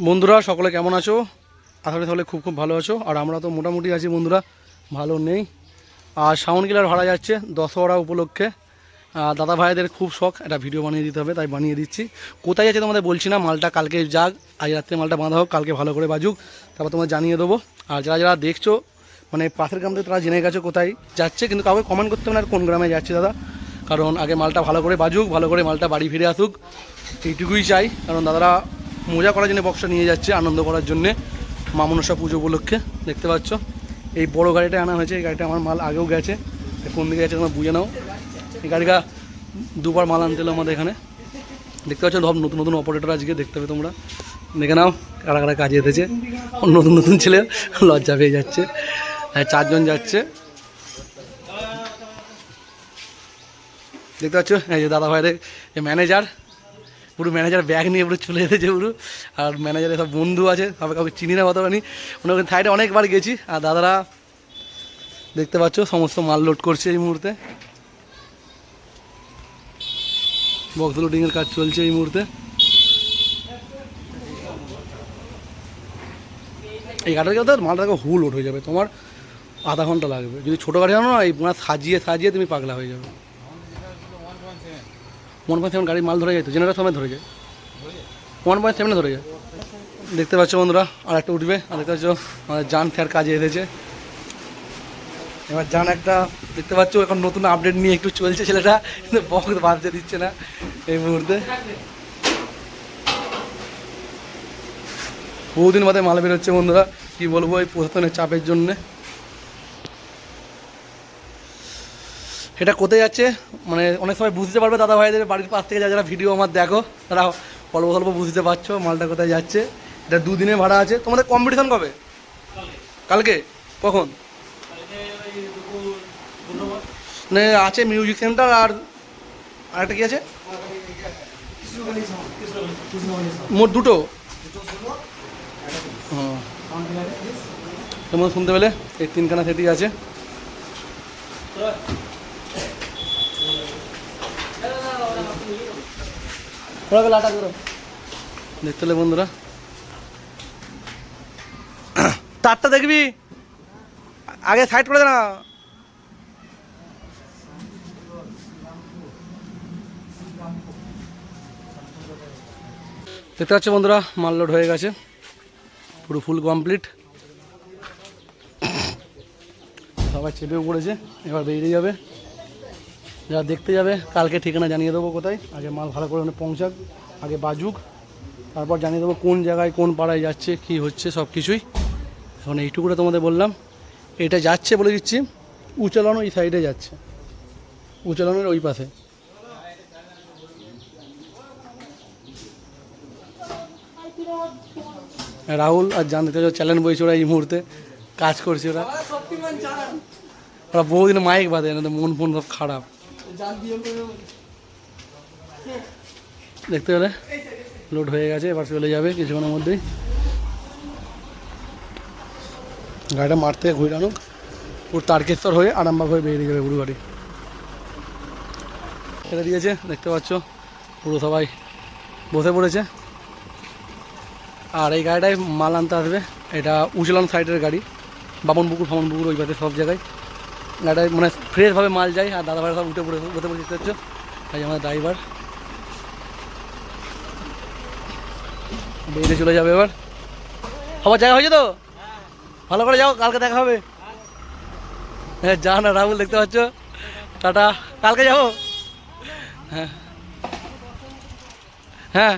বন্ধুরা সকলে কেমন আছো? আশা করি সকলে খুব ভালো আছো। আর আমরা তো মোটামুটি আছি বন্ধুরা, ভালো নেই। আর সাউন্ড কিলার ভাড়া যাচ্ছে দশহরা উপলক্ষে। দাদা ভাইদের খুব শখ একটা ভিডিও বানিয়ে দিতে হবে, তাই বানিয়ে দিচ্ছি। কোথায় যাচ্ছে তোমাদের বলছি না, মালটা কালকে যাক, আজ রাত্রে মালটা বাঁধা হোক, কালকে ভালো করে বাজুক, তারপর তোমাদের জানিয়ে দেবো। আর যারা যারা দেখছো মানে পাশের গ্রাম থেকে তারা জেনে গেছো কোথায় যাচ্ছে, কিন্তু কাউকে কমেন্ট করতে হবে না আর কোন গ্রামে যাচ্ছে দাদা, কারণ আগে মালটা ভালো করে বাজুক, ভালো করে মালটা বাড়ি ফিরে আসুক, এইটুকুই চাই। কারণ দাদারা মজা করার জন্য বক্সটা নিয়ে যাচ্ছে, আনন্দ করার জন্যে মা মনসা পুজো উপলক্ষে। দেখতে পাচ্ছ এই বড় গাড়িটা আনা হয়েছে, এই গাড়িটা আমার মাল আগেও গেছে, কোন দিকে গেছে তোমরা বুঝে নাও। এই গাড়িটা দুবার মাল আনতে এলো আমাদের এখানে। দেখতে পাচ্ছ সব নতুন নতুন অপারেটর আজকে দেখতে হবে তোমরা, দেখে নাও কারা কারা কাজে এসেছে। নতুন নতুন ছেলে লজ্জা পেয়ে যাচ্ছে। চারজন যাচ্ছে দেখতে পাচ্ছ। এই যে দাদা ভাইদের ম্যানেজার, পুরো ম্যানেজার ব্যাগ নিয়ে পুরো চলে যেতেছে পুরো। আর ম্যানেজারের সব বন্ধু আছে, সবাই কাউকে চিনি না কত পারি, মানে ওখানে সাইডে অনেকবার গেছি। আর দাদারা দেখতে পাচ্ছ সমস্ত মাল লোড করছে এই মুহূর্তে, বক্স লোডিংয়ের কাজ চলছে এই মুহূর্তে। এই গাড়িটা তো মালটাকে হুল লোড হয়ে যাবে, তোমার আধা ঘন্টা লাগবে। যদি ছোটো গাড়ি আনো না, এই সাজিয়ে সাজিয়ে তুমি পাগলা হয়ে যাবে। 1.7 গাড়ি মাল ধরে যায় তো, জেনারেটার সময় ধরে যায়, 1.7 ধরে যায়। দেখতে পাচ্ছ বন্ধুরা আর একটা উঠবে। আর দেখতে পাচ্ছ আমাদের জান ফেয়ার কাজে এসেছে। এবার জান একটা দেখতে পাচ্ছ এখন নতুন আপডেট নিয়ে একটু চলছে ছেলেটা, কিন্তু বক্স বাজতে দিচ্ছে না এই মুহূর্তে। বহুদিন বাদে মাল বেরোচ্ছে বন্ধুরা, কি বলবো এই প্রশাসনের চাপের জন্যে। এটা কোথায় যাচ্ছে মানে অনেক সময় বুঝতে পারবে দাদা ভাইদের বাড়ির পাশ থেকে যারা ভিডিও আমার দেখো, তারা অল্প অল্প বুঝতে পারছো মালটা কোথায় যাচ্ছে। এটা 2 দিনের ভাড়া আছে। তোমাদের কম্পিটিশন কবে? কালকে কখন? মানে আছে মিউজিক সেন্টার আর আরেকটা কি আছে, মোট দুটো। হ্যাঁ তোমরা শুনতে পেলে এই 3খানা সেটি আছে। দেখতে পেলে বন্ধুরা, তারটা দেখবি আগে সাইড করে দে না। দেখতে পাচ্ছ বন্ধুরা মাল লোড হয়ে গেছে, পুরো ফুল কমপ্লিট। সবাই চেপেও পড়েছে, এবার বেরিয়ে যাবে। যারা দেখতে যাবে কালকে ঠিকানা জানিয়ে দেবো কোথায়। আগে মাল ভালো করে পৌঁছাক, আগে বাজুক, তারপর জানিয়ে দেবো কোন জায়গায় কোন পাড়ায় যাচ্ছে, কি হচ্ছে সব কিছুই। এখন এইটুকুটা তোমাদের বললাম। এটা যাচ্ছে বলে দিচ্ছি, উচালানো এই সাইডে যাচ্ছে, উচালানোর ওই পাশে। রাহুল আর জানতে চ্যালেঞ্জ বইছে ওরা এই মুহূর্তে কাজ করছে। ওরা বহুদিন মাইক বাঁধে না, মন ফোন সব খারাপ। দেখতে পেলে লোড হয়ে গেছে, এবার চলে যাবে কিছুক্ষণের মধ্যেই। গাড়িটা মাঠ থেকে ঘুরানো পুরো তারকেশ্বর হয়ে আরামবাগ হয়ে বেরিয়ে যাবে পুরো গাড়ি। ছেড়ে দিয়েছে দেখতে পাচ্ছ, পুরো সবাই বসে পড়েছে। আর এই গাড়িটায় মাল আনতে আসবে, এটা উচলান সাইডের গাড়ি, বামনপুকুর ফামনপুকুর ওই পাশে সব জায়গায় গাড়িটায় মানে ফ্রেশভাবে মাল যায়। আর দাদা ভাই সব উঠে পড়ে বসে পড়ে দেখতে পাচ্ছ, তাই আমাদের ড্রাইভার বেরিয়ে চলে যাবে। এবার সবার জায়গা হয়েছে তো, ভালো করে যাও, কালকে দেখা হবে। হ্যাঁ যা না রাহুল দেখতে পাচ্ছ, টাটা, কালকে যাবো। হ্যাঁ হ্যাঁ